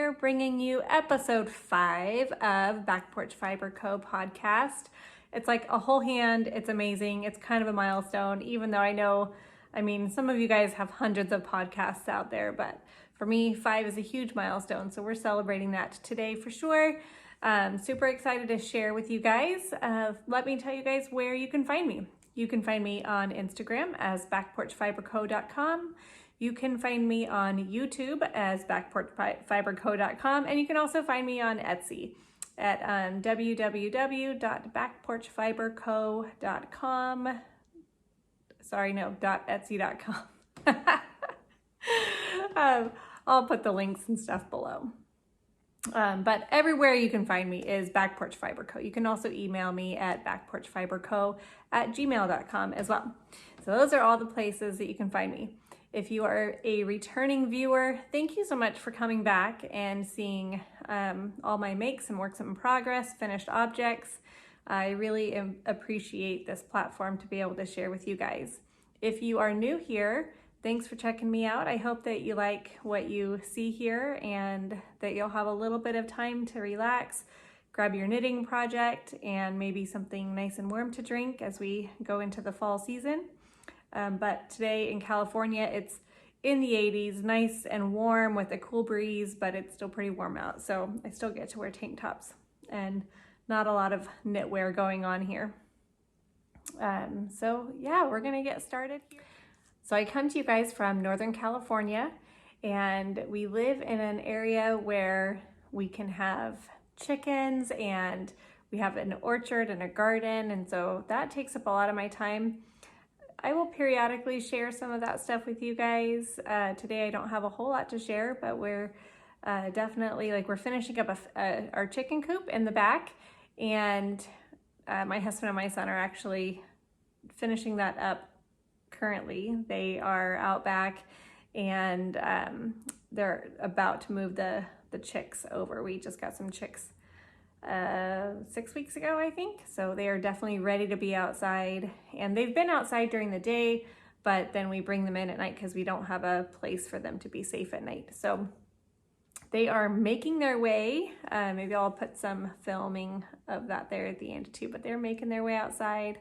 here bringing you episode 5 of Back Porch Fiber Co. podcast. It's like a whole hand. It's amazing. It's kind of a milestone, even though I mean, some of you guys have hundreds of podcasts out there, but for me, 5 is a huge milestone. So we're celebrating that today for sure. Super excited to share with you guys. Let me tell you guys where you can find me. You can find me on Instagram as backporchfiberco.com. You can find me on YouTube as backporchfiberco.com, and you can also find me on Etsy at www.backporchfiberco.com. Sorry, no, .etsy.com. I'll put the links and stuff below. But everywhere you can find me is Back Porch Fiber Co. You can also email me at backporchfiberco@gmail.com as well. So those are all the places that you can find me. If you are a returning viewer, thank you so much for coming back and seeing all my makes and works in progress, finished objects. I really appreciate this platform to be able to share with you guys. If you are new here, thanks for checking me out. I hope that you like what you see here and that you'll have a little bit of time to relax, grab your knitting project, and maybe something nice and warm to drink as we go into the fall season. But today in California, it's in the 80s, nice and warm with a cool breeze, but it's still pretty warm out. So I still get to wear tank tops and not a lot of knitwear going on here. So yeah, we're gonna get started here. So I come to you guys from Northern California, and we live in an area where we can have chickens and we have an orchard and a garden. And so that takes up a lot of my time. I will periodically share some of that stuff with you guys. Today I don't have a whole lot to share, but we're definitely, we're finishing up our chicken coop in the back, and my husband and my son are actually finishing that up currently. They are out back, and they're about to move the chicks over. We just got some chicks 6 weeks ago, I think. So they are definitely ready to be outside, and they've been outside during the day, but then we bring them in at night because we don't have a place for them to be safe at night. So they are making their way. Maybe I'll put some filming of that there at the end too, but they're making their way outside.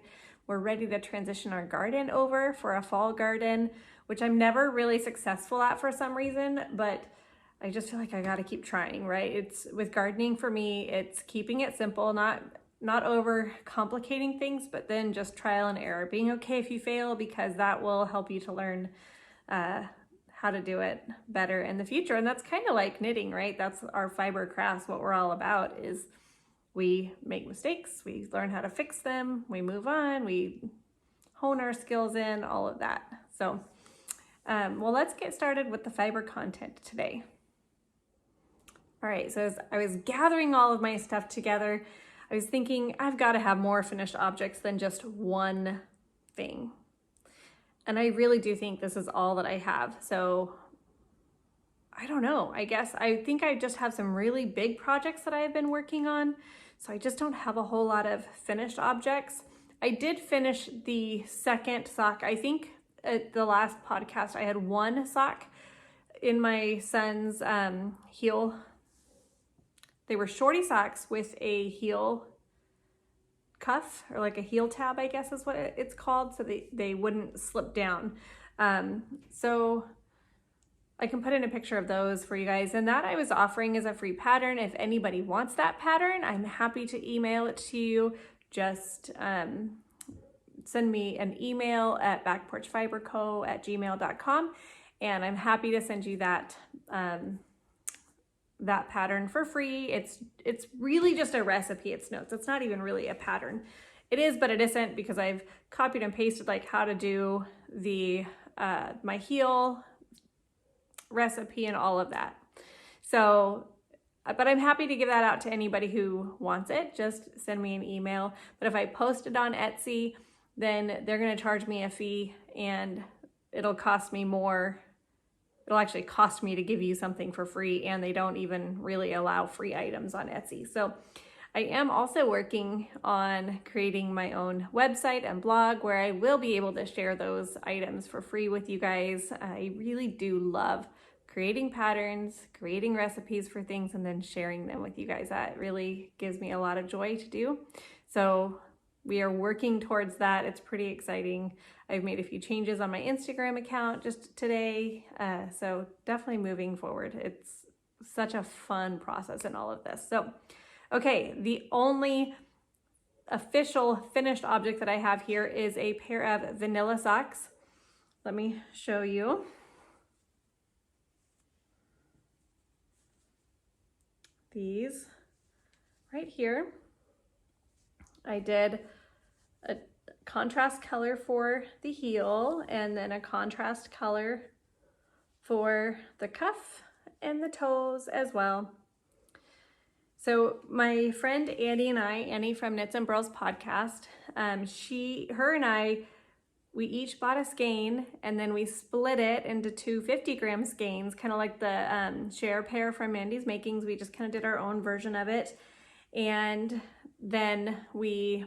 We're ready to transition our garden over for a fall garden, which I'm never really successful at for some reason, but I just feel like I gotta keep trying, right? It's with gardening for me, it's keeping it simple, not over complicating things, but then just trial and error, being okay if you fail, because that will help you to learn how to do it better in the future. And that's kind of like knitting, right? That's our fiber crafts. What we're all about is we make mistakes, we learn how to fix them, we move on, we hone our skills in, all of that. So, well, let's get started with the fiber content today. All right, so as I was gathering all of my stuff together, I was thinking I've got to have more finished objects than just one thing. And I really do think this is all that I have. So I don't know, I think I just have some really big projects that I've been working on. So I just don't have a whole lot of finished objects. I did finish the second sock. I think at the last podcast, I had one sock in my son's heel. They were shorty socks with a heel cuff, or like a heel tab, I guess is what it's called, so they wouldn't slip down. So I can put in a picture of those for you guys, and that I was offering as a free pattern. If anybody wants that pattern, I'm happy to email it to you. Just send me an email at backporchfiberco@gmail.com, and I'm happy to send you that that pattern for free. It's really just a recipe. It's notes. It's not even really a pattern. It is, but it isn't, because I've copied and pasted like how to do the my heel recipe and all of that. So, but I'm happy to give that out to anybody who wants it. Just send me an email. But if I post it on Etsy, then they're going to charge me a fee, and it'll cost me more. It'll actually cost me to give you something for free, and they don't even really allow free items on Etsy. So I am also working on creating my own website and blog where I will be able to share those items for free with you guys. I really do love creating patterns, creating recipes for things, and then sharing them with you guys. That really gives me a lot of joy to do. So we are working towards that. It's pretty exciting. I've made a few changes on my Instagram account just today. So definitely moving forward. It's such a fun process in all of this. So, okay, the only official finished object that I have here is a pair of vanilla socks. Let me show you. These right here. I did a contrast color for the heel and then a contrast color for the cuff and the toes as well. So my friend Annie from Knits and Burls podcast, her and I, we each bought a skein and then we split it into two 50-gram skeins, kind of like the share pair from Mandy's Makings. We just kind of did our own version of it. And then we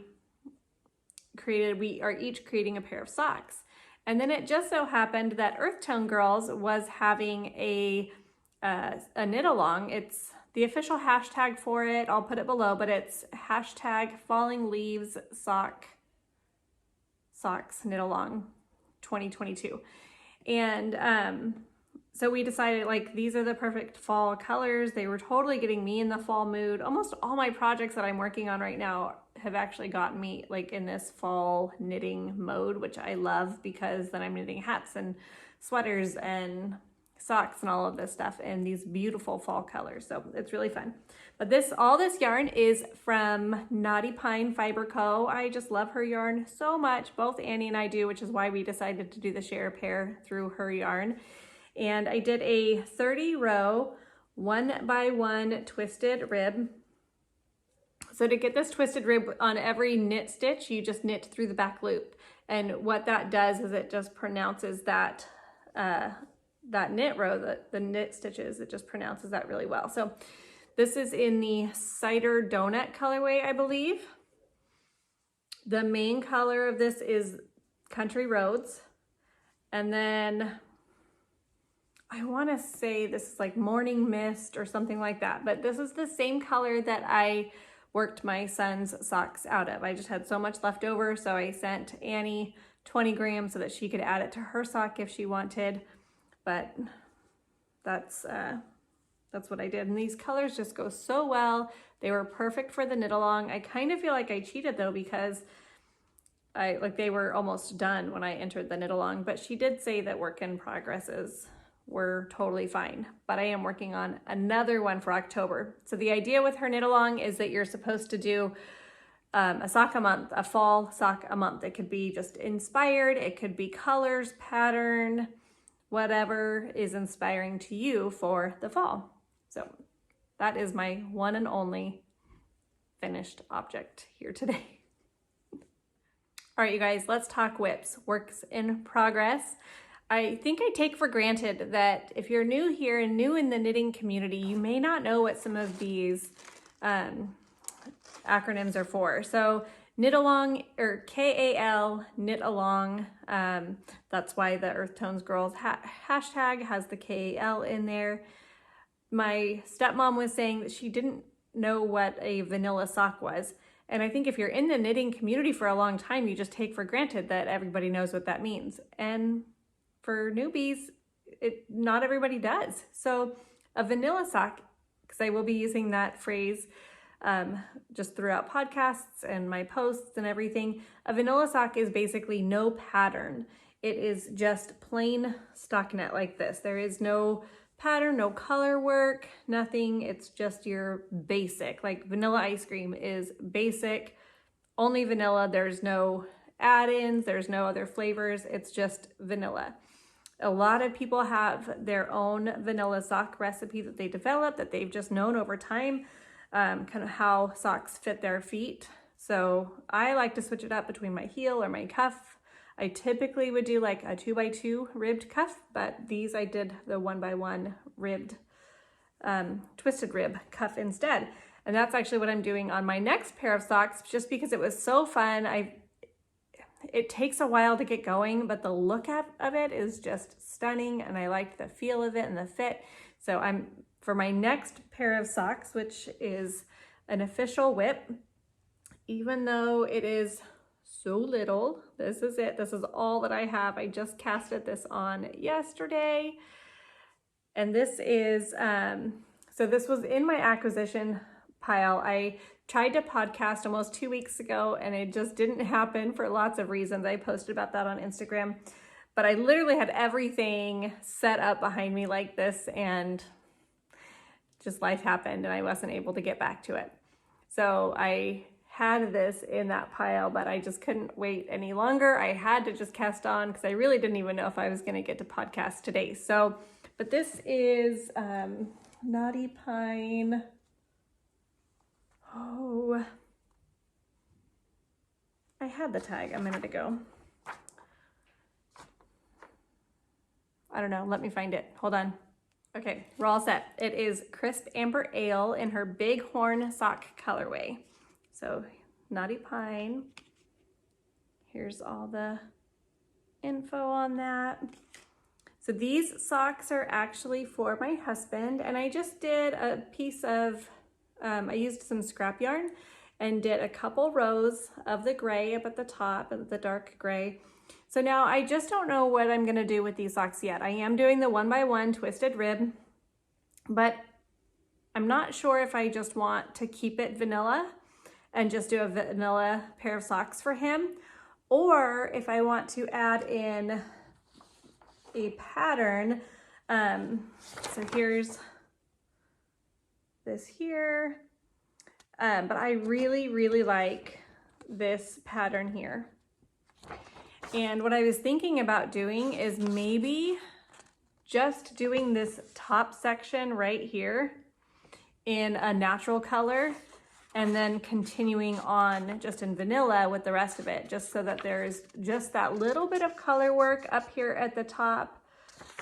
are each creating a pair of socks. And then it just so happened that Earth Tone Girls was having a knit along. It's the official hashtag for it. I'll put it below, but it's hashtag Falling Leaves Socks Knit Along 2022. And so we decided, like, these are the perfect fall colors. They were totally getting me in the fall mood. Almost all my projects that I'm working on right now have actually gotten me like in this fall knitting mode, which I love because then I'm knitting hats and sweaters and socks and all of this stuff in these beautiful fall colors. So it's really fun. But all this yarn is from Knotty Pine Fiber Co. I just love her yarn so much. Both Annie and I do, which is why we decided to do the share pair through her yarn. And I did a 30 row 1x1 twisted rib. So to get this twisted rib on every knit stitch, you just knit through the back loop. And what that does is it just pronounces that knit row, the knit stitches, it just pronounces that really well. So this is in the Cider Donut colorway, I believe. The main color of this is Country Roads. And then I want to say this is like Morning Mist or something like that, but this is the same color that I worked my son's socks out of. I just had so much left over, so I sent Annie 20 grams so that she could add it to her sock if she wanted, but that's what I did. And these colors just go so well. They were perfect for the knit along. I kind of feel like I cheated though, because they were almost done when I entered the knit along, but she did say that work in progresses were totally fine, but I am working on another one for October. So the idea with her knit along is that you're supposed to do a sock a month, a fall sock a month. It could be just inspired, it could be colors, pattern, whatever is inspiring to you for the fall. So that is my one and only finished object here today. All right, you guys, let's talk whips, works in progress. I think I take for granted that if you're new here and new in the knitting community, you may not know what some of these acronyms are for. So knit along, or KAL, knit along. That's why the Earth Tones Girls hashtag has the KAL in there. My stepmom was saying that she didn't know what a vanilla sock was. And I think if you're in the knitting community for a long time, you just take for granted that everybody knows what that means. And for newbies, not everybody does. So a vanilla sock, because I will be using that phrase just throughout podcasts and my posts and everything. A vanilla sock is basically no pattern. It is just plain stockinette like this. There is no pattern, no color work, nothing. It's just your basic, like vanilla ice cream is basic, only vanilla. There's no add-ins, there's no other flavors. It's just vanilla. A lot of people have their own vanilla sock recipe that they develop, that they've just known over time, kind of how socks fit their feet. So I like to switch it up between my heel or my cuff. I typically would do like a 2x2 ribbed cuff, but these I did the 1x1 ribbed, twisted rib cuff instead. And that's actually what I'm doing on my next pair of socks, just because it was so fun. it takes a while to get going, but the look of it is just stunning, and I liked the feel of it and the fit. So for my next pair of socks, which is an official whip, even though it is so little, this is it. This is all that I have. I just casted this on yesterday. And this is, so this was in my acquisition pile. I tried to podcast almost 2 weeks ago and it just didn't happen for lots of reasons. I posted about that on Instagram, but I literally had everything set up behind me like this, and just life happened and I wasn't able to get back to it. So I had this in that pile, but I just couldn't wait any longer. I had to just cast on because I really didn't even know if I was going to get to podcast today. So, but this is Knotty Pine. Oh, I had the tag a minute ago. I don't know. Let me find it. Hold on. Okay, we're all set. It is Crisp Amber Ale in her Bighorn sock colorway. So Knotty Pine. Here's all the info on that. So these socks are actually for my husband, and I just did a piece of, I used some scrap yarn and did a couple rows of the gray up at the top, the dark gray. So now I just don't know what I'm gonna do with these socks yet. I am doing the 1x1 twisted rib, but I'm not sure if I just want to keep it vanilla and just do a vanilla pair of socks for him, or if I want to add in a pattern. So here's this here, but I really like this pattern here. And what I was thinking about doing is maybe just doing this top section right here in a natural color, and then continuing on just in vanilla with the rest of it, just so that there's just that little bit of color work up here at the top.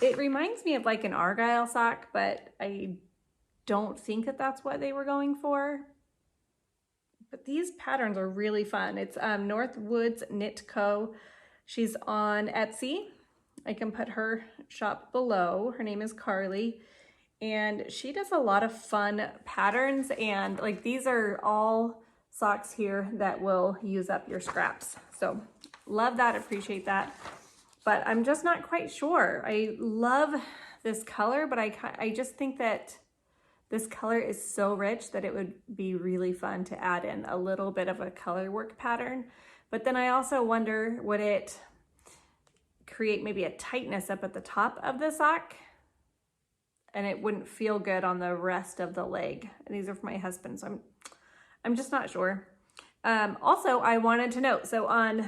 It reminds me of like an Argyle sock, but I don't think that that's what they were going for. But these patterns are really fun. It's Northwoods Knit Co. She's on Etsy. I can put her shop below. Her name is Carly. And she does a lot of fun patterns, and like these are all socks here that will use up your scraps. So love that, appreciate that. But I'm just not quite sure. I love this color, but I just think that this color is so rich that it would be really fun to add in a little bit of a color work pattern. But then I also wonder, would it create maybe a tightness up at the top of the sock? And it wouldn't feel good on the rest of the leg. And these are for my husband, so I'm just not sure. Also, I wanted to note, so on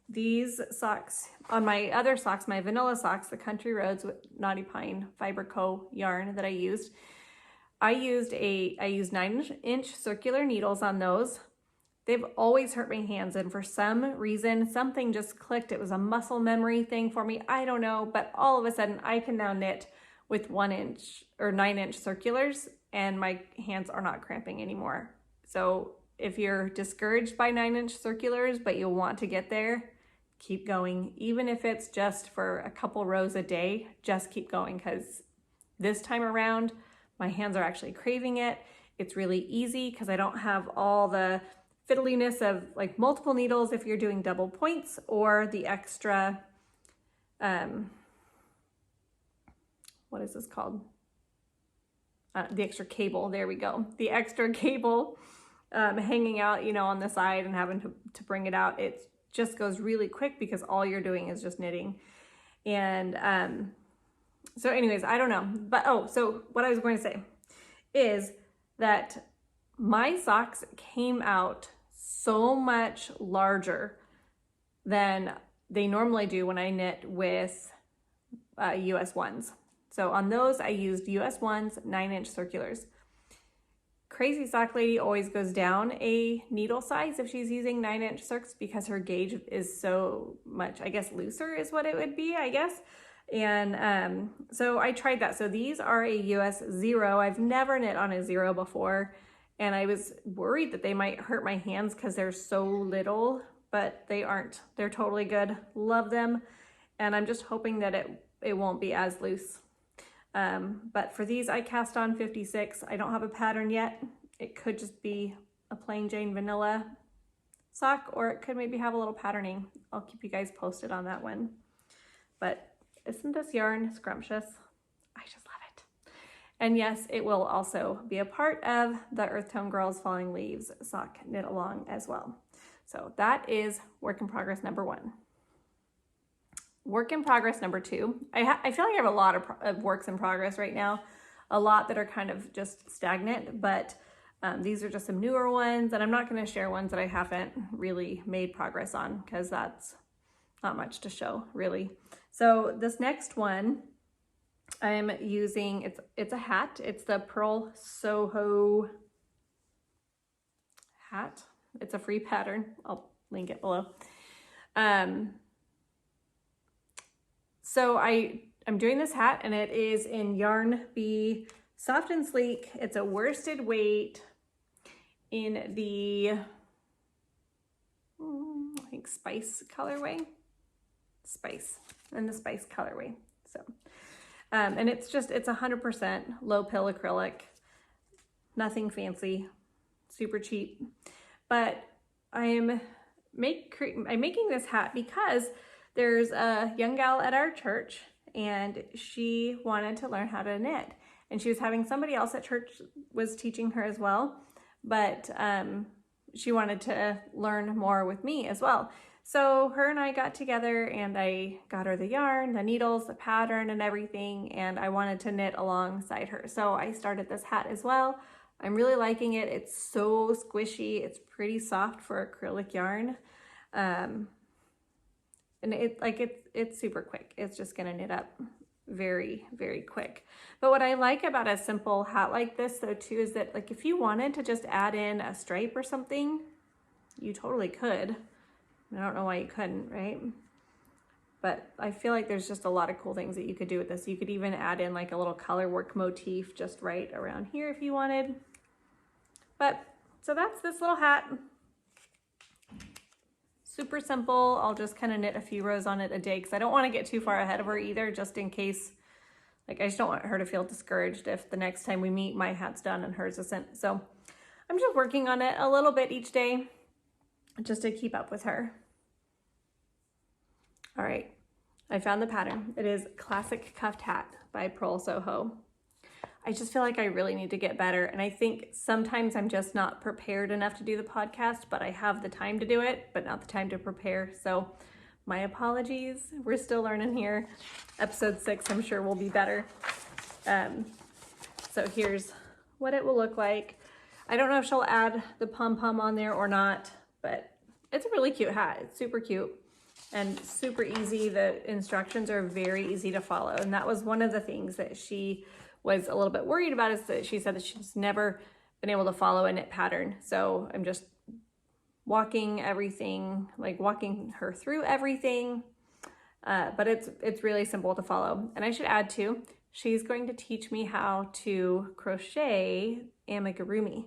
these socks, on my other socks, my vanilla socks, the Country Roads with Knotty Pine Fiber Co. yarn that I used 9-inch circular needles on those. They've always hurt my hands, and for some reason, something just clicked. It was a muscle memory thing for me. I don't know, but all of a sudden I can now knit with 1-inch or 9-inch circulars, and my hands are not cramping anymore. So if you're discouraged by 9-inch circulars, but you want to get there, keep going. Even if it's just for a couple rows a day, just keep going, because this time around, my hands are actually craving it. It's really easy because I don't have all the fiddliness of like multiple needles if you're doing double points, or the extra, what is this called? The extra cable, there we go. The extra cable hanging out, you know, on the side and having to bring it out. It just goes really quick because all you're doing is just knitting. And so anyways, I don't know. But so what I was going to say is that my socks came out so much larger than they normally do when I knit with US ones. So on those, I used US ones, 9-inch circulars. Crazy Sock Lady always goes down a needle size if she's using 9-inch circs because her gauge is so much, I guess, looser is what it would be, I guess. And so I tried that. So these are a US 0. I've never knit on a 0 before, and I was worried that they might hurt my hands because they're so little, but they aren't. They're totally good. Love them. And I'm just hoping that it won't be as loose. But for these, I cast on 56. I don't have a pattern yet. It could just be a plain Jane vanilla sock, or it could maybe have a little patterning. I'll keep you guys posted on that one. But isn't this yarn scrumptious? I just love it. And yes, it will also be a part of the Earth Tone Girls Falling Leaves sock knit along as well. So that is work in progress number 1. Work in progress number 2. I feel like I have a lot of works in progress right now, a lot that are kind of just stagnant, but these are just some newer ones, and I'm not going to share ones that I haven't really made progress on because that's not much to show really. So this next one I'm using, it's a hat. It's the Purl Soho hat. It's a free pattern. I'll link it below. So I'm doing this hat, and it is in Yarn Bee Soft and Sleek. It's a worsted weight in the, I think Spice colorway. Spice, in the Spice colorway. So, and it's 100% low pill acrylic, nothing fancy, super cheap. But I'm making this hat because there's a young gal at our church, and she wanted to learn how to knit, and she was having somebody else at church was teaching her as well, but she wanted to learn more with me as well. So her and I got together, and I got her the yarn, the needles, the pattern, and everything, and I wanted to knit alongside her. So I started this hat as well. I'm really liking it. It's so squishy. It's pretty soft for acrylic yarn. And it's super quick. It's just gonna knit up very, very quick. But what I like about a simple hat like this though too is that, like, if you wanted to just add in a stripe or something, you totally could. I don't know why you couldn't, right? But I feel like there's just a lot of cool things that you could do with this. You could even add in like a little color work motif just right around here if you wanted. But so that's this little hat. Super simple. I'll just kind of knit a few rows on it a day because I don't want to get too far ahead of her either, just in case, like, I just don't want her to feel discouraged if the next time we meet my hat's done and hers isn't. So I'm just working on it a little bit each day just to keep up with her. All right, I found the pattern. It is Classic Cuffed Hat by Purl Soho. I just feel like I really need to get better, and I think sometimes I'm just not prepared enough to do the podcast, but I have the time to do it, but not the time to prepare. So my apologies. We're still learning here. Episode 6, I'm sure will be better. So here's what it will look like. I don't know if she'll add the pom-pom on there or not, but it's a really cute hat. It's super cute and super easy. The instructions are very easy to follow, and that was one of the things that she was a little bit worried about, is that she said that she's never been able to follow a knit pattern. So I'm just walking everything, like walking her through everything. But it's really simple to follow. And I should add too, she's going to teach me how to crochet amigurumi.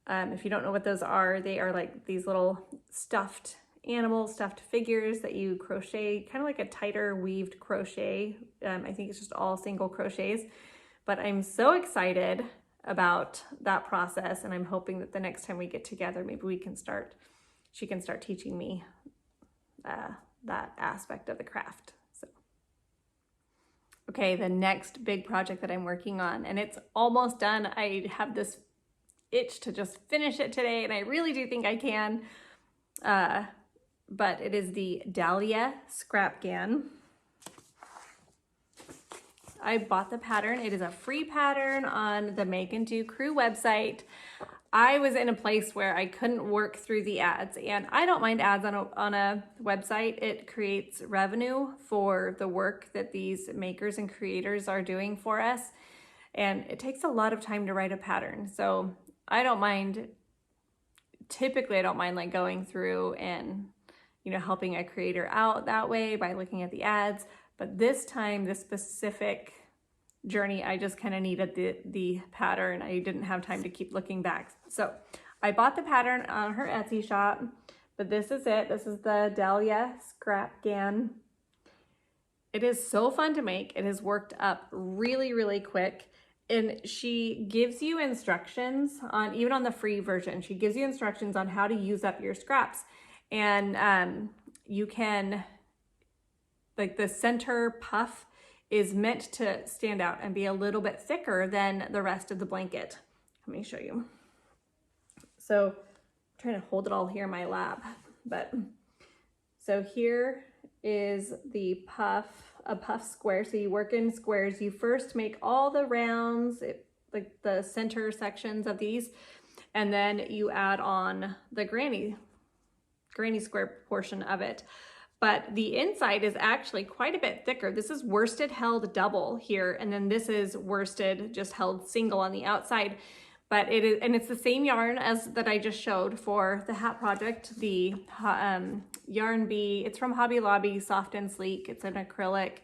If you don't know what those are, they are like these little stuffed animals, stuffed figures that you crochet, kind of like a tighter weaved crochet. I think it's just all single crochets. But I'm so excited about that process, and I'm hoping that the next time we get together, maybe she can start teaching me that aspect of the craft. So, okay, the next big project that I'm working on, and it's almost done. I have this itch to just finish it today, and I really do think I can. But it is the Dahlia Scrap Gan. I bought the pattern. It is a free pattern on the Make and Do Crew website. I was in a place where I couldn't work through the ads, and I don't mind ads on a website. It creates revenue for the work that these makers and creators are doing for us, and it takes a lot of time to write a pattern. So I don't mind, typically I don't mind like going through and, you know, helping a creator out that way by looking at the ads. But this time, this specific journey, I just kind of needed the pattern. I didn't have time to keep looking back. So I bought the pattern on her Etsy shop, but this is it. This is the Dahlia Scrap Gan. It is so fun to make. It has worked up really, really quick. And she gives you instructions on, even on the free version, she gives you instructions on how to use up your scraps. And you can, like the center puff is meant to stand out and be a little bit thicker than the rest of the blanket. Let me show you. So I'm trying to hold it all here in my lap, but so here is the puff, a puff square. So you work in squares. You first make all the rounds, like the center sections of these, and then you add on the granny square portion of it. But the inside is actually quite a bit thicker. This is worsted held double here, and then this is worsted just held single on the outside. But it is, and it's the same yarn as that I just showed for the hat project, the Yarn Bee. It's from Hobby Lobby, soft and sleek. It's an acrylic.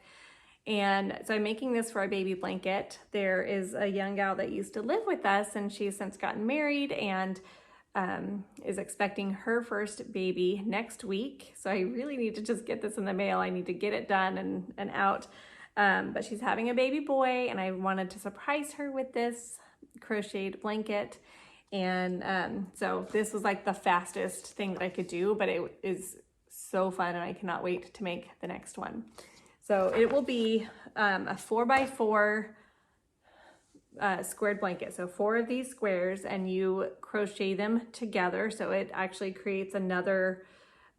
And so I'm making this for a baby blanket. There is a young gal that used to live with us, and she's since gotten married and is expecting her first baby next week. So I really need to just get this in the mail. I need to get it done and out. But she's having a baby boy, and I wanted to surprise her with this crocheted blanket. And so this was like the fastest thing that I could do, but it is so fun, and I cannot wait to make the next one. So it will be a 4x4 squared blanket. So 4 of these squares, and you crochet them together. So it actually creates another,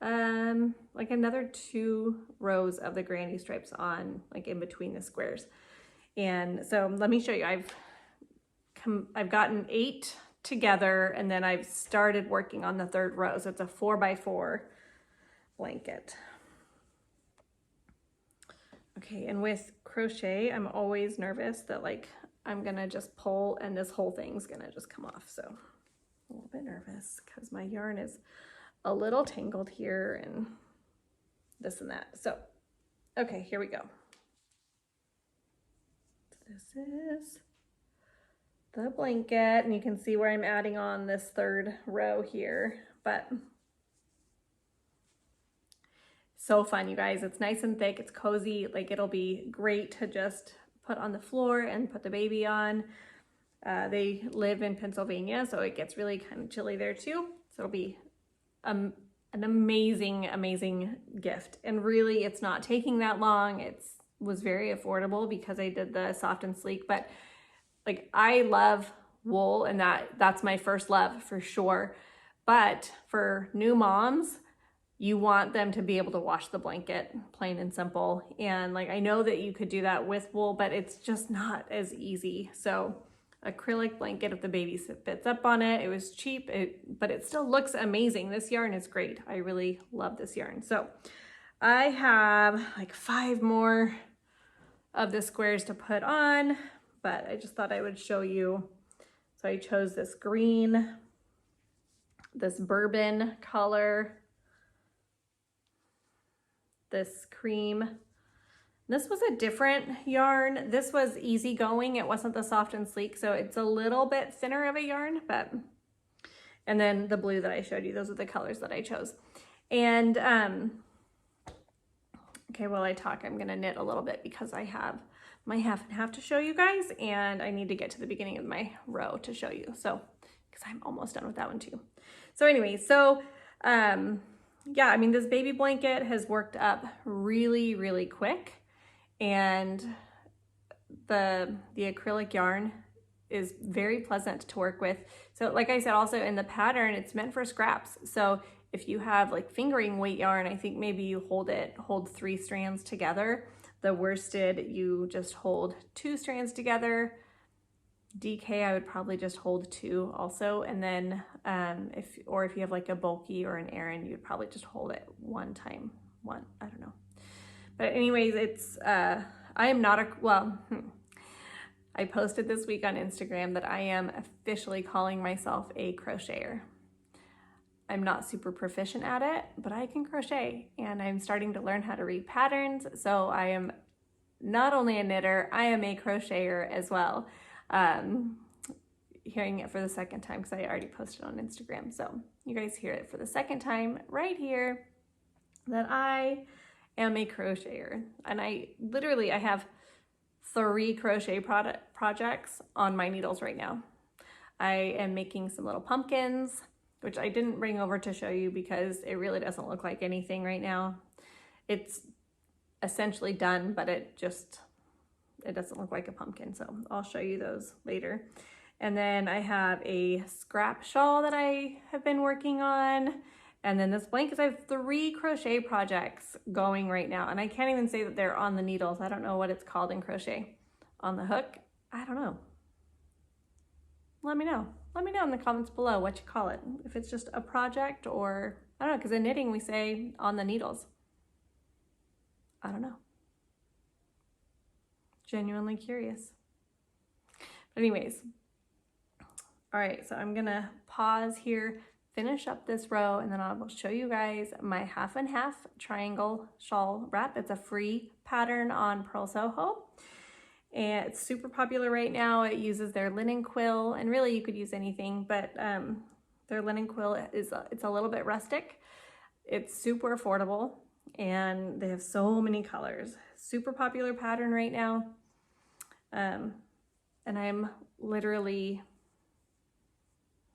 like another 2 rows of the granny stripes on, like in between the squares. And so let me show you. I've gotten 8 together, and then I've started working on the 3rd row. So it's a 4x4 blanket. Okay, and with crochet, I'm always nervous that like I'm gonna just pull and this whole thing's gonna just come off. So a little bit nervous because my yarn is a little tangled here and this and that. So, okay, here we go. This is the blanket, and you can see where I'm adding on this 3rd row here, but so fun, you guys. It's nice and thick, it's cozy, like it'll be great to just put on the floor and put the baby on. They live in Pennsylvania, so it gets really kind of chilly there too. So it'll be an amazing, amazing gift. And really, it's not taking that long. It was very affordable because I did the soft and sleek, but like I love wool, and that's my first love for sure. But for new moms, you want them to be able to wash the blanket, plain and simple. And like, I know that you could do that with wool, but it's just not as easy. So acrylic blanket, if the baby fits up on it, it was cheap, but it still looks amazing. This yarn is great. I really love this yarn. So I have like 5 more of the squares to put on, but I just thought I would show you. So I chose this green, this bourbon color, this cream. This was a different yarn. This was easygoing. It wasn't the soft and sleek, so it's a little bit thinner of a yarn, but, and then the blue that I showed you, those are the colors that I chose. And, okay, while I talk, I'm gonna knit a little bit because I have my half and half to show you guys, and I need to get to the beginning of my row to show you. So, because I'm almost done with that one too. So anyway, so, yeah, I mean, this baby blanket has worked up really, really quick, and the acrylic yarn is very pleasant to work with. So like I said, also in the pattern, it's meant for scraps. So if you have like fingering weight yarn, I think maybe you hold 3 strands together. The worsted, you just hold 2 strands together. DK, I would probably just hold 2 also. And then if you have like a bulky or an Aran, you'd probably just hold it one, I don't know. But anyways, it's, I am not I posted this week on Instagram that I am officially calling myself a crocheter. I'm not super proficient at it, but I can crochet, and I'm starting to learn how to read patterns. So I am not only a knitter, I am a crocheter as well. hearing it for the second time because I already posted on Instagram. So you guys hear it for the second time right here that I am a crocheter. And I have 3 crochet projects on my needles right now. I am making some little pumpkins, which I didn't bring over to show you because it really doesn't look like anything right now. It's essentially done, but it doesn't look like a pumpkin. So I'll show you those later. And then I have a scrap shawl that I have been working on. And then this blanket. I have 3 crochet projects going right now. And I can't even say that they're on the needles. I don't know what it's called in crochet. On the hook? I don't know. Let me know. Let me know in the comments below what you call it. If it's just a project or, I don't know, because in knitting we say on the needles. I don't know. Genuinely curious. But anyways, all right, so I'm gonna pause here, finish up this row, and then I will show you guys my half and half triangle shawl wrap. It's a free pattern on Purl Soho. And it's super popular right now. It uses their linen quill, and really you could use anything, but their linen quill it's a little bit rustic. It's super affordable, and they have so many colors. Super popular pattern right now. And I'm literally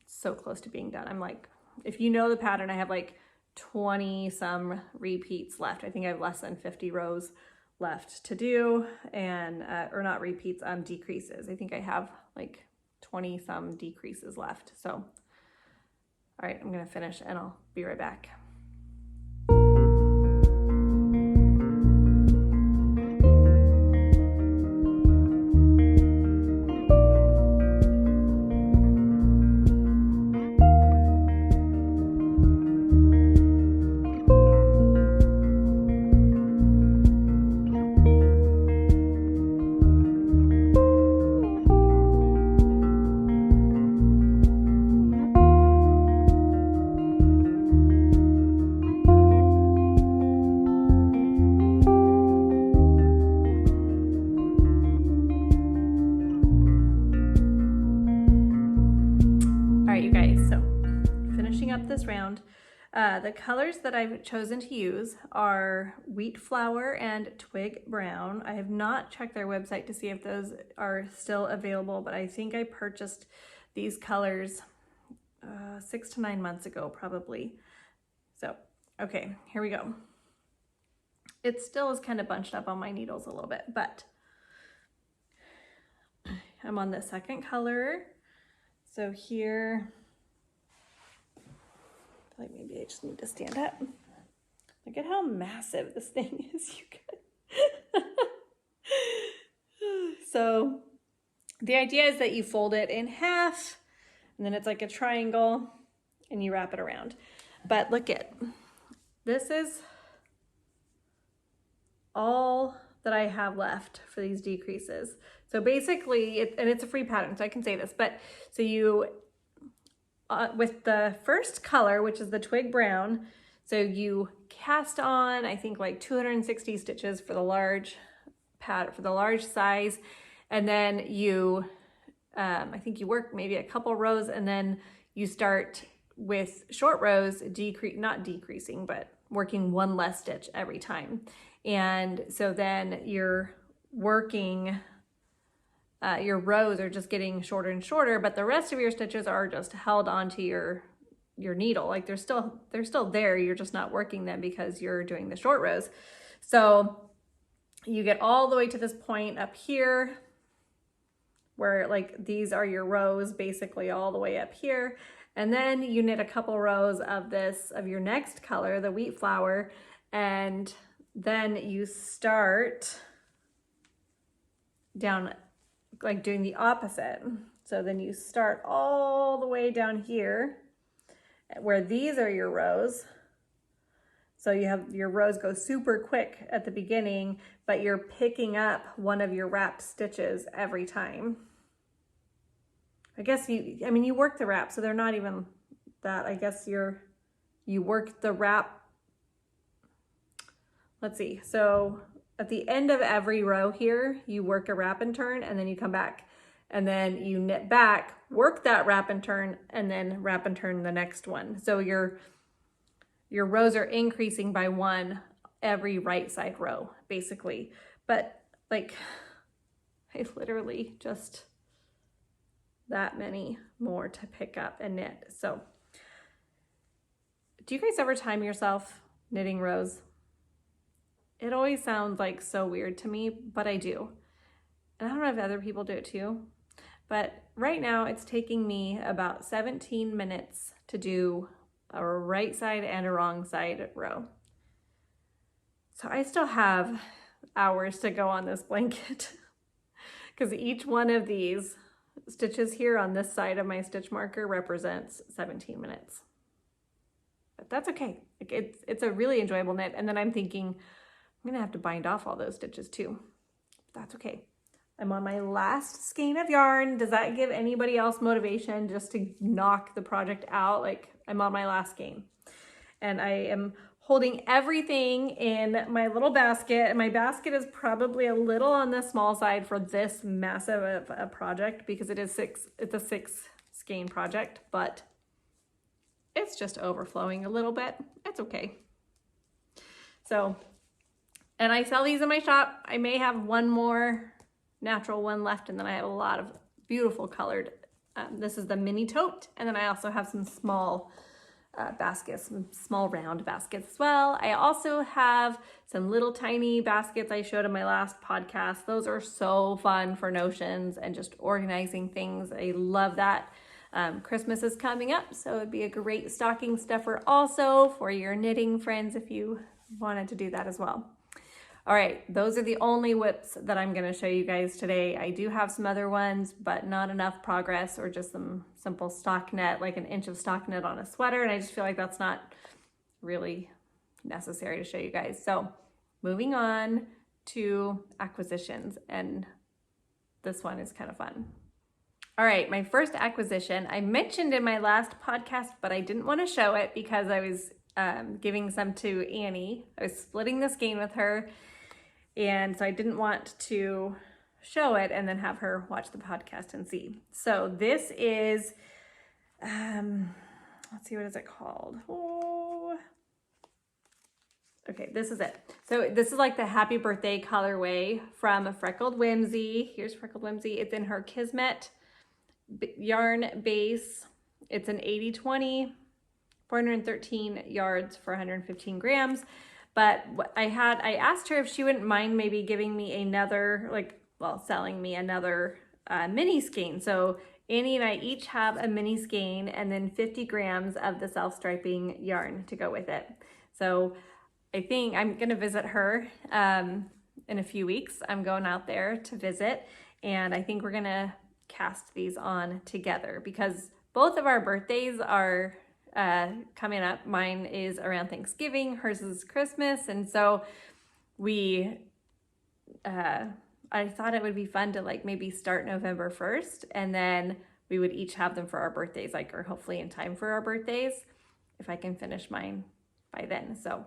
so close to being done. I'm like, if you know the pattern, I have like 20 some repeats left. I think I have less than 50 rows left to do, and or not repeats, decreases. I think I have like 20 some decreases left. So all right, I'm gonna finish and I'll be right back. This round. The colors that I've chosen to use are Wheat Flower and Twig Brown. I have not checked their website to see if those are still available, but I think I purchased these colors 6 to 9 months ago probably. So okay, here we go. It still is kind of bunched up on my needles a little bit, but I'm on the second color. So here, like maybe I just need to stand up. Look at how massive this thing is, you guys. So the idea is that you fold it in half, and then it's like a triangle, and you wrap it around. But look at, this is all that I have left for these decreases. So basically, and it's a free pattern, so I can say this, but so you, with the first color, which is the Twig Brown, so you cast on, I think like 260 stitches for the large pattern, for the large size, and then you, I think you work maybe a couple rows, and then you start with short rows, not decreasing, but working one less stitch every time. And so then you're working, your rows are just getting shorter and shorter, but the rest of your stitches are just held onto your needle. Like they're still there, you're just not working them because you're doing the short rows. So you get all the way to this point up here where like these are your rows basically all the way up here. And then you knit a couple rows of this, of your next color, the Wheat Flower, and then you start down, like doing the opposite. So then you start all the way down here where these are your rows. So you have your rows go super quick at the beginning, but you're picking up one of your wrapped stitches every time. I guess you work the wrap, so they're not even that. I guess you work the wrap. Let's see. So at the end of every row here, you work a wrap and turn, and then you come back and then you knit back, work that wrap and turn, and then wrap and turn the next one. So your rows are increasing by one every right side row, basically. But like, I literally just that many more to pick up and knit. So do you guys ever time yourself knitting rows? It always sounds like so weird to me, but I do. And I don't know if other people do it too, but right now it's taking me about 17 minutes to do a right side and a wrong side row. So I still have hours to go on this blanket because each one of these stitches here on this side of my stitch marker represents 17 minutes. But that's okay. Like it's a really enjoyable knit. And then I'm thinking, I'm gonna have to bind off all those stitches too. That's okay. I'm on my last skein of yarn. Does that give anybody else motivation just to knock the project out? Like, I'm on my last skein. And I am holding everything in my little basket. My basket is probably a little on the small side for this massive of a project because it's a 6 skein project, but it's just overflowing a little bit. It's okay. So, and I sell these in my shop. I may have one more natural one left, and then I have a lot of beautiful colored. This is the mini tote, and then I also have some small baskets, some small round baskets as well. I also have some little tiny baskets I showed in my last podcast. Those are so fun for notions and just organizing things. I love that. Christmas is coming up, so it'd be a great stocking stuffer also for your knitting friends if you wanted to do that as well. All right, those are the only whips that I'm gonna show you guys today. I do have some other ones, but not enough progress or just some simple stockinette, like an inch of stockinette on a sweater. And I just feel like that's not really necessary to show you guys. So moving on to acquisitions, and this one is kind of fun. All right, my first acquisition, I mentioned in my last podcast, but I didn't want to show it because I was giving some to Annie. I was splitting the skein with her. And so I didn't want to show it and then have her watch the podcast and see. So this is, let's see, what is it called? Oh. Okay, this is it. So this is like the happy birthday colorway from Freckled Whimsy. Here's Freckled Whimsy. It's in her Kismet yarn base. It's an 80-20, 413 yards for 115 grams. But I asked her if she wouldn't mind maybe giving me another, selling me another mini skein. So Annie and I each have a mini skein and then 50 grams of the self-striping yarn to go with it. So I think I'm gonna visit her in a few weeks. I'm going out there to visit, and I think we're gonna cast these on together because both of our birthdays are coming up. Mine is around Thanksgiving, hers is Christmas, and so I thought it would be fun to maybe start November 1st, and then we would each have them for our birthdays, or hopefully in time for our birthdays, if I can finish mine by then. So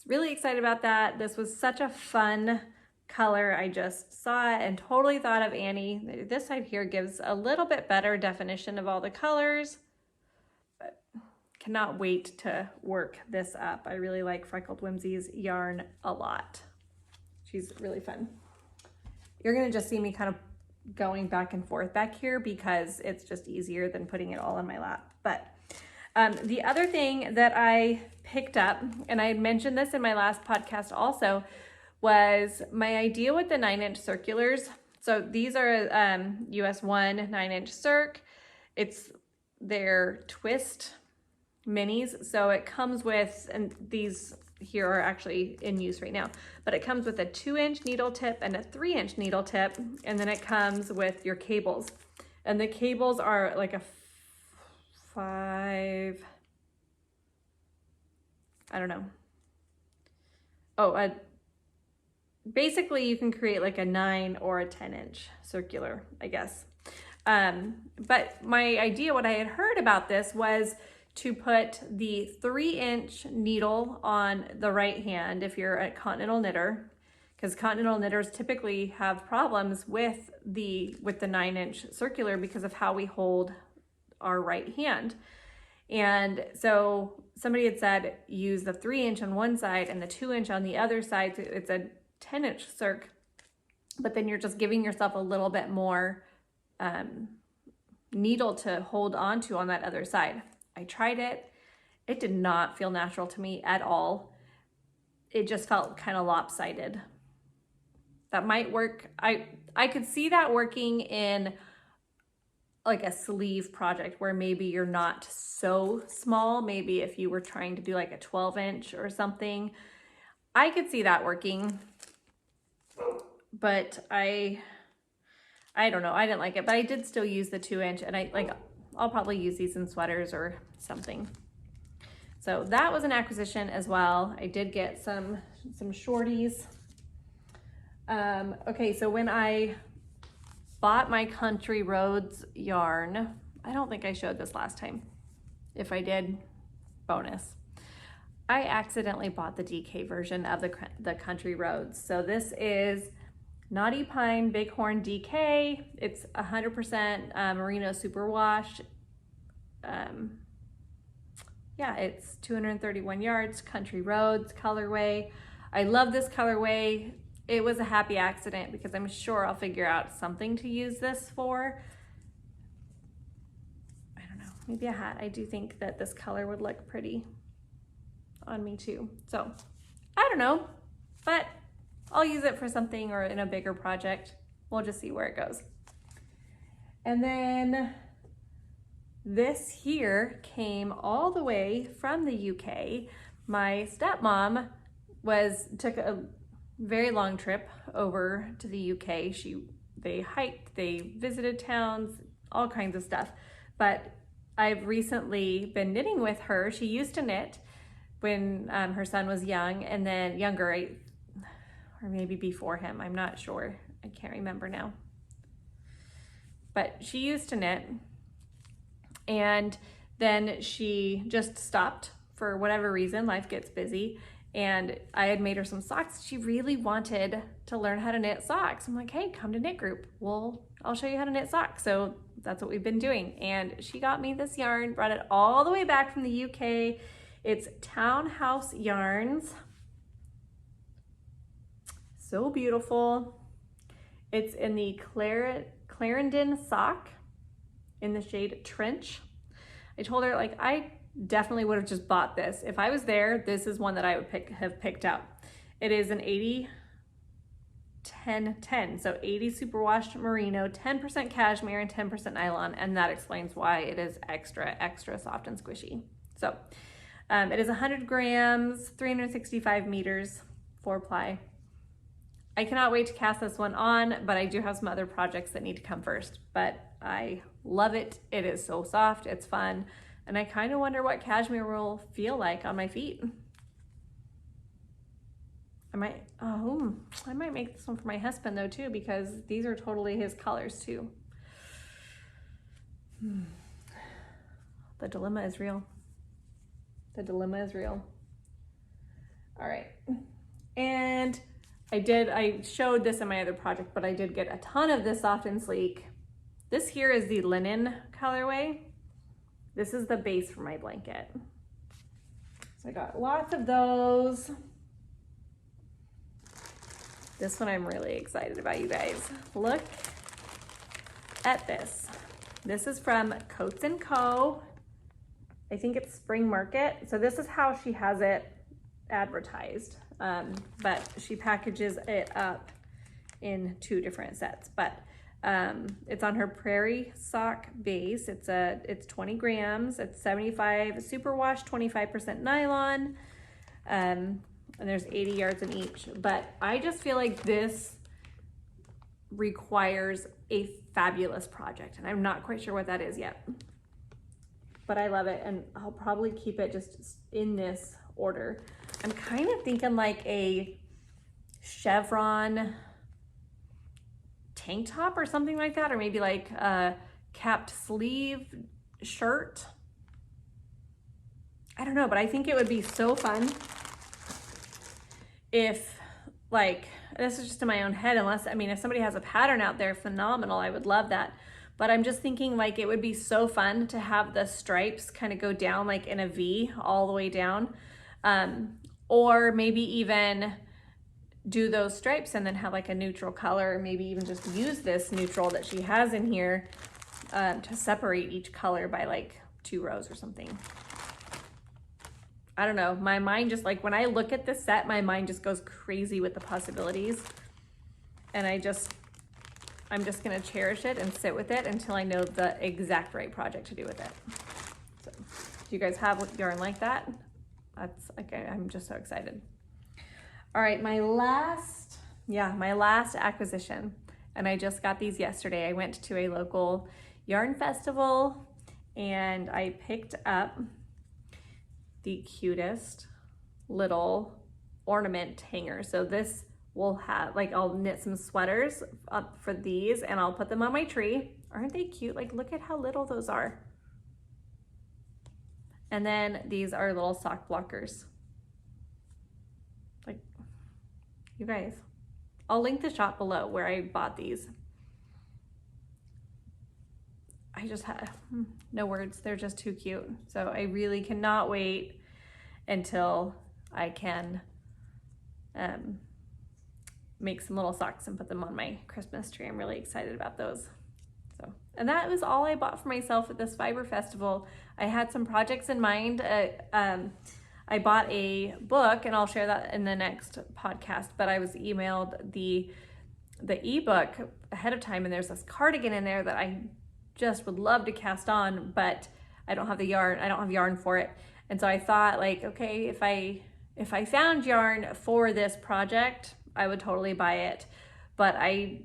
really excited about that. This was such a fun color. I just saw it and totally thought of Annie. This side here gives a little bit better definition of all the colors. Cannot wait to work this up. I really like Freckled Whimsy's yarn a lot. She's really fun. You're gonna just see me kind of going back and forth back here because it's just easier than putting it all in my lap. But the other thing that I picked up, and I had mentioned this in my last podcast also, was my idea with the 9-inch circulars. So these are US 1 9-inch circ. It's their twist minis. So it comes with, and these here are actually in use right now, but it comes with a 2-inch needle tip and a 3-inch needle tip, and then it comes with your cables. And the cables are like a 5, I don't know. Oh, basically you can create like a 9 or a 10-inch circular, I guess. But my idea, what I had heard about this was to put the 3-inch needle on the right hand if you're a continental knitter, because continental knitters typically have problems with the 9-inch circular because of how we hold our right hand. And so somebody had said use the 3-inch on one side and the 2-inch on the other side. So it's a 10-inch circ, but then you're just giving yourself a little bit more needle to hold on to on that other side. I tried it. It did not feel natural to me at all. It just felt kind of lopsided. That might work. I could see that working in like a sleeve project where maybe you're not so small. Maybe if you were trying to do like a 12-inch or something, I could see that working. But I don't know. I didn't like it, but I did still use the 2-inch, and I'll probably use these in sweaters or something. So that was an acquisition as well. I did get some shorties. Okay, so when I bought my Country Roads yarn, I don't think I showed this last time. If I did, bonus. I accidentally bought the DK version of the Country Roads. So this is Knotty Pine Bighorn DK. It's 100% merino superwash. Yeah, it's 231 yards, Country Roads, colorway. I love this colorway. It was a happy accident because I'm sure I'll figure out something to use this for. I don't know, maybe a hat. I do think that this color would look pretty on me too. So I don't know, but I'll use it for something or in a bigger project. We'll just see where it goes. And then this here came all the way from the UK. My stepmom took a very long trip over to the UK. They hiked, they visited towns, all kinds of stuff. But I've recently been knitting with her. She used to knit when her son was young, and then younger, or maybe before him, I'm not sure. I can't remember now. But she used to knit, and then she just stopped for whatever reason. Life gets busy, and I had made her some socks. She really wanted to learn how to knit socks. I'm like, hey, come to knit group. I'll show you how to knit socks. So that's what we've been doing. And she got me this yarn, brought it all the way back from the UK. It's Townhouse Yarns. So beautiful. It's in the Clarendon sock in the shade Trench. I told her, like, I definitely would have just bought this. If I was there, this is one that I would have picked up. It is an 80-10-10, so 80 superwash merino, 10% cashmere, and 10% nylon, and that explains why it is extra, extra soft and squishy. So it is 100 grams, 365 meters, 4-ply. I cannot wait to cast this one on, but I do have some other projects that need to come first. But I love it. It is so soft, it's fun, and I kind of wonder what cashmere will feel like on my feet. I might make this one for my husband though too, because these are totally his colors too. The dilemma is real. The dilemma is real. All right, and I showed this in my other project, but I did get a ton of this Soft and Sleek. This here is the linen colorway. This is the base for my blanket. So I got lots of those. This one I'm really excited about, you guys. Look at this. This is from Coats & Co. I think it's Spring Market. So this is how she has it advertised. But she packages it up in 2 different sets. But it's on her Prairie sock base. It's 20 grams. It's 75 superwash, 25% nylon. And there's 80 yards in each. But I just feel like this requires a fabulous project, and I'm not quite sure what that is yet. But I love it, and I'll probably keep it just in this order. I'm kind of thinking like a chevron tank top or something like that, or maybe like a capped sleeve shirt. I don't know, but I think it would be so fun if like this is just in my own head, unless, I mean, if somebody has a pattern out there, phenomenal, I would love that. But I'm just thinking like it would be so fun to have the stripes kind of go down like in a V all the way down. Or maybe even do those stripes and then have like a neutral color, or maybe even just use this neutral that she has in here to separate each color by like 2 rows or something. I don't know, my mind just like, when I look at this set, my mind just goes crazy with the possibilities. And I'm just gonna cherish it and sit with it until I know the exact right project to do with it. So, do you guys have yarn like that? That's like, I'm just so excited. All right, my last acquisition, and I just got these yesterday. I went to a local yarn festival and I picked up the cutest little ornament hanger. So this will have, like, I'll knit some sweaters up for these and I'll put them on my tree. Aren't they cute? Like, look at how little those are. And then these are little sock blockers. Like, you guys, I'll link the shop below where I bought these. I just had no words. They're just too cute. So I really cannot wait until I can make some little socks and put them on my Christmas tree. I'm really excited about those. So, and that was all I bought for myself at this fiber festival. I had some projects in mind. I bought a book, and I'll share that in the next podcast, but I was emailed the ebook ahead of time, and there's this cardigan in there that I just would love to cast on, but I don't have the yarn. I don't have yarn for it. And so I thought, like, okay, if I found yarn for this project, I would totally buy it. But I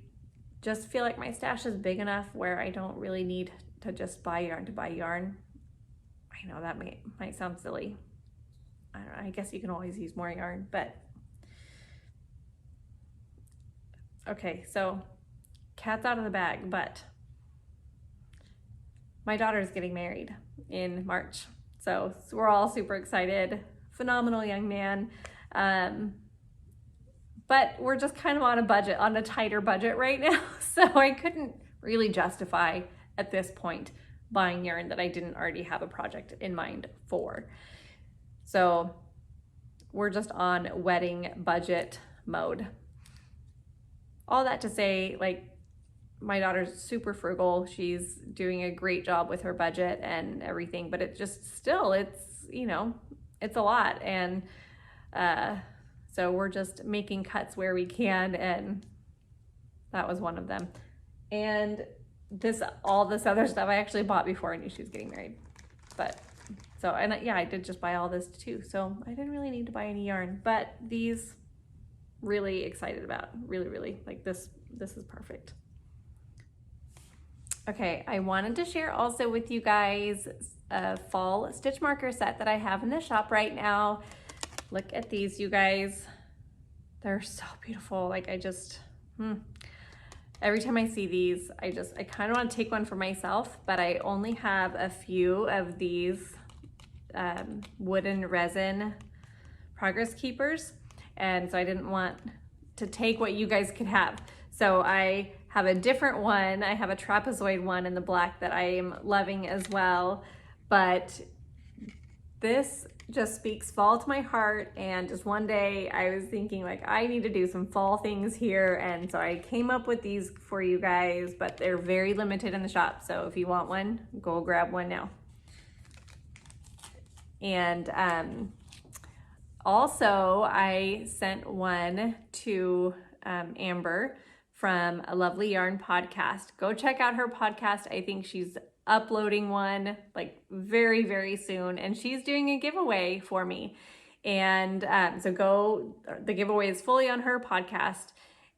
just feel like my stash is big enough where I don't really need to just buy yarn to buy yarn. I know that might sound silly. I don't know, I guess you can always use more yarn, but okay, so cat's out of the bag, but my daughter's getting married in March. So we're all super excited. Phenomenal young man. But we're just kind of on a tighter budget right now. So I couldn't really justify at this point buying yarn that I didn't already have a project in mind for. So we're just on wedding budget mode. All that to say, like, my daughter's super frugal. She's doing a great job with her budget and everything, but it just still, it's, you know, it's a lot. And so we're just making cuts where we can, and that was one of them. And all this other stuff I actually bought before I knew she was getting married. But so, and yeah, I did just buy all this too. So I didn't really need to buy any yarn, but these really excited about, really, like this is perfect. Okay, I wanted to share also with you guys a fall stitch marker set that I have in the shop right now. Look at these, you guys. They're so beautiful. Like, I just, every time I see these, I kind of want to take one for myself, but I only have a few of these wooden resin progress keepers. And so I didn't want to take what you guys could have. So I have a different one. I have a trapezoid one in the black that I am loving as well. But this just speaks fall to my heart. And just one day I was thinking, like, I need to do some fall things here. And so I came up with these for you guys, but they're very limited in the shop. So if you want one, go grab one now. And also I sent one to Amber from A Lovely Yarn podcast. Go check out her podcast. I think she's uploading one like very, very soon, and she's doing a giveaway for me. And so the giveaway is fully on her podcast,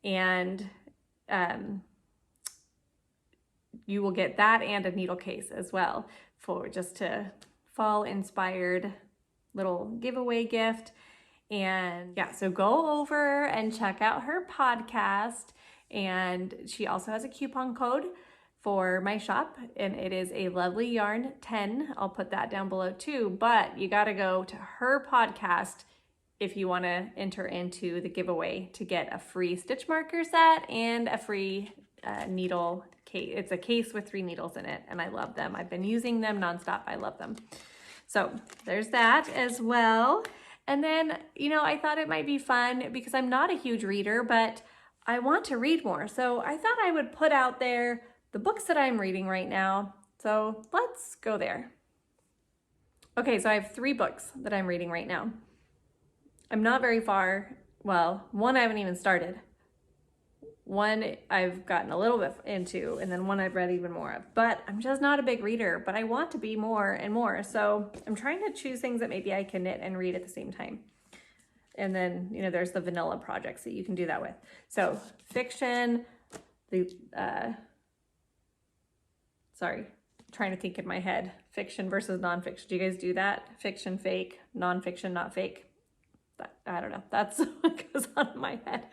and you will get that and a needle case as well for just a fall inspired little giveaway gift. And yeah, so go over and check out her podcast. And she also has a coupon code for my shop, and it is A Lovely Yarn 10. I'll put that down below too, but you got to go to her podcast if you want to enter into the giveaway to get a free stitch marker set and a free needle case. It's a case with 3 needles in it, and I love them. I've been using them nonstop. I love them. So there's that as well. And then, you know, I thought it might be fun because I'm not a huge reader, but I want to read more. So I thought I would put out there the books that I'm reading right now. So let's go there. Okay, so I have 3 books that I'm reading right now. I'm not very far. Well, one I haven't even started. One I've gotten a little bit into, and then one I've read even more of. But I'm just not a big reader, but I want to be more and more. So I'm trying to choose things that maybe I can knit and read at the same time. And then, you know, there's the vanilla projects that you can do that with. So fiction, trying to think in my head, fiction versus nonfiction. Do you guys do that? Fiction, fake, nonfiction, not fake. I don't know. That's what goes on in my head.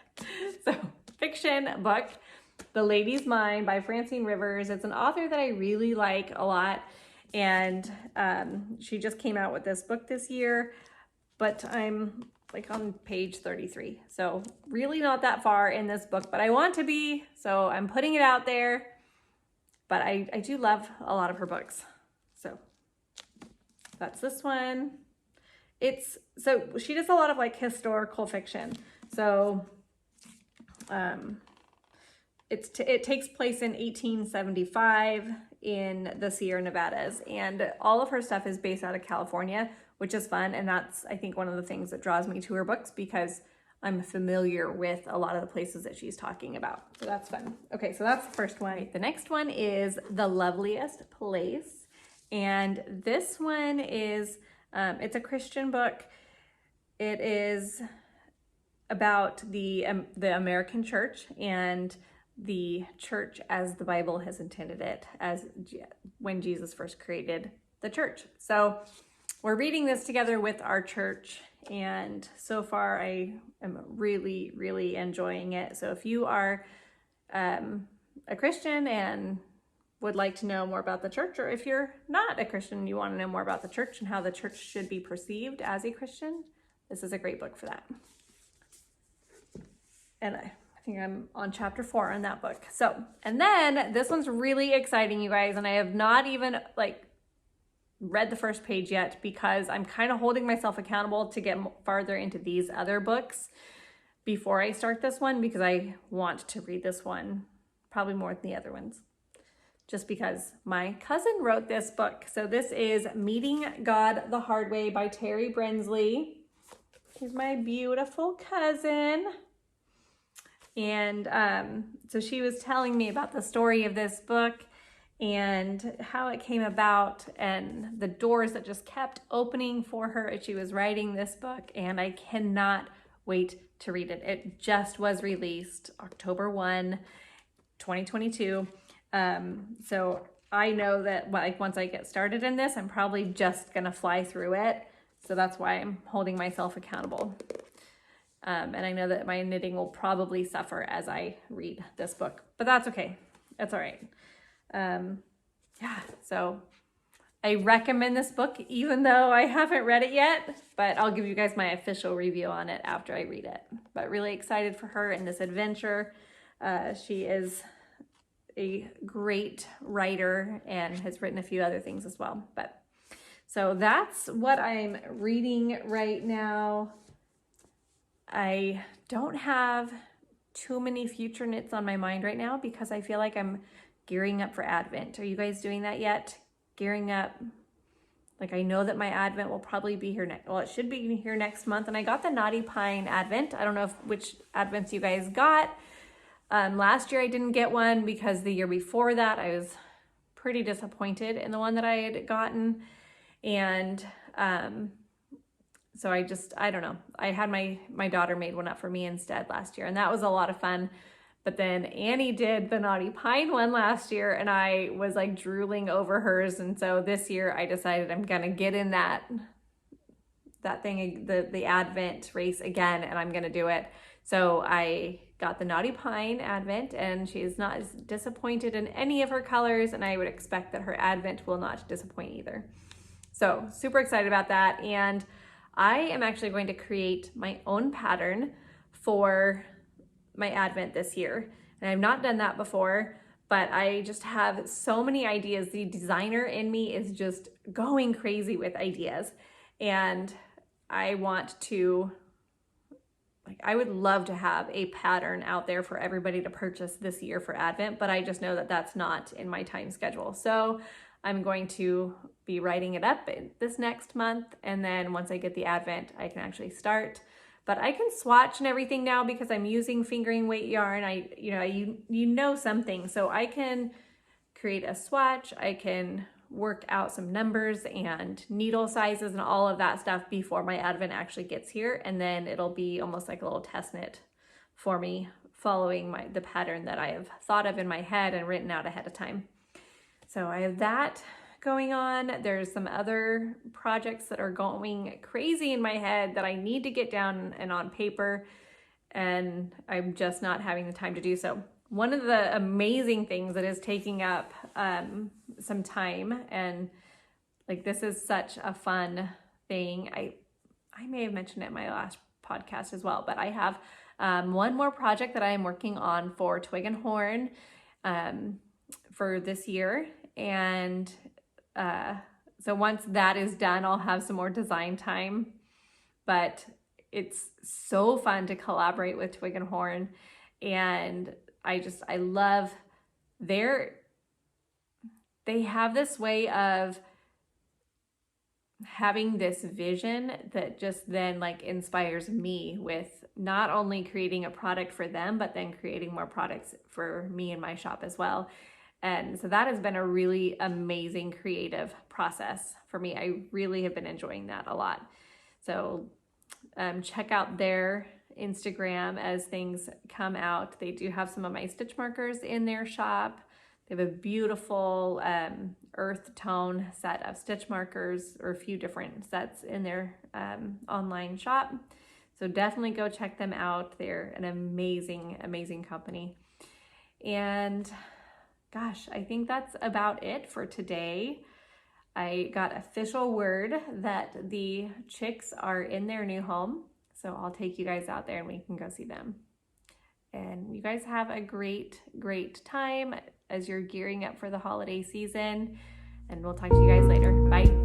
So fiction book, The Lady's Mind by Francine Rivers. It's an author that I really like a lot. And she just came out with this book this year, but I'm like on page 33. So really not that far in this book, but I want to be, so I'm putting it out there. But I do love a lot of her books. So that's this one. So she does a lot of like historical fiction. So it takes place in 1875 in the Sierra Nevadas, and all of her stuff is based out of California, which is fun. And that's, I think, one of the things that draws me to her books, because I'm familiar with a lot of the places that she's talking about. So that's fun. Okay, so that's the first one. The next one is The Loveliest Place. And this one is, it's a Christian book. It is about the American church and the church as the Bible has intended it, as when Jesus first created the church. So we're reading this together with our church, and so far I am really, really enjoying it. So if you are a Christian and would like to know more about the church, or if you're not a Christian and you want to know more about the church and how the church should be perceived as a Christian, this is a great book for that. And I think I'm on chapter 4 in that book. So, and then this one's really exciting, you guys, and I have not even read the first page yet, because I'm kind of holding myself accountable to get farther into these other books before I start this one, because I want to read this one probably more than the other ones, just because my cousin wrote this book. So this is Meeting God the Hard Way by Terry Brensley. Here's my beautiful cousin. And so she was telling me about the story of this book and how it came about and the doors that just kept opening for her as she was writing this book. And I cannot wait to read it. It just was released October 1, 2022. So I know that once I get started in this, I'm probably just gonna fly through it. So that's why I'm holding myself accountable. And I know that my knitting will probably suffer as I read this book, but that's okay. That's all right. Yeah, so I recommend this book, even though I haven't read it yet, but I'll give you guys my official review on it after I read it. But really excited for her in this adventure. She is a great writer and has written a few other things as well. But so that's what I'm reading right now. I don't have too many future knits on my mind right now, because I feel like I'm gearing up for Advent. Are you guys doing that yet? Gearing up? Like, I know that my Advent will probably be here next, well, it should be here next month. And I got the Knotty Pine Advent. I don't know which Advents you guys got. Last year I didn't get one because the year before that I was pretty disappointed in the one that I had gotten. And so I don't know. I had my daughter made one up for me instead last year, and that was a lot of fun. But then Annie did the Knotty Pine one last year, and I was like drooling over hers. And so this year I decided I'm gonna get in that thing, the Advent race again, and I'm gonna do it. So I got the Knotty Pine Advent, and she is not as disappointed in any of her colors, and I would expect that her Advent will not disappoint either. So super excited about that. And I am actually going to create my own pattern for my Advent this year. And I've not done that before, but I just have so many ideas. The designer in me is just going crazy with ideas. And I want to, like, I would love to have a pattern out there for everybody to purchase this year for Advent, but I just know that that's not in my time schedule. So I'm going to be writing it up this next month. And then once I get the Advent, I can actually start. But I can swatch and everything now because I'm using fingering weight yarn. You know something, so I can create a swatch. I can work out some numbers and needle sizes and all of that stuff before my Advent actually gets here, and then it'll be almost like a little test knit for me, following the pattern that I have thought of in my head and written out ahead of time. So I have that going on. There's some other projects that are going crazy in my head that I need to get down and on paper, and I'm just not having the time to do so. One of the amazing things that is taking up some time, and like this is such a fun thing. I may have mentioned it in my last podcast as well, but I have one more project that I am working on for Twig and Horn for this year. And so once that is done, I'll have some more design time, but it's so fun to collaborate with Twig and Horn. And I love they have this way of having this vision that just then like inspires me with not only creating a product for them, but then creating more products for me and my shop as well. And so that has been a really amazing creative process for me. I really have been enjoying that a lot. So check out their Instagram as things come out. They do have some of my stitch markers in their shop. They have a beautiful earth tone set of stitch markers, or a few different sets in their online shop. So definitely go check them out. They're an amazing, amazing company. And gosh, I think that's about it for today. I got official word that the chicks are in their new home. So I'll take you guys out there and we can go see them. And you guys have a great, great time as you're gearing up for the holiday season. And we'll talk to you guys later. Bye.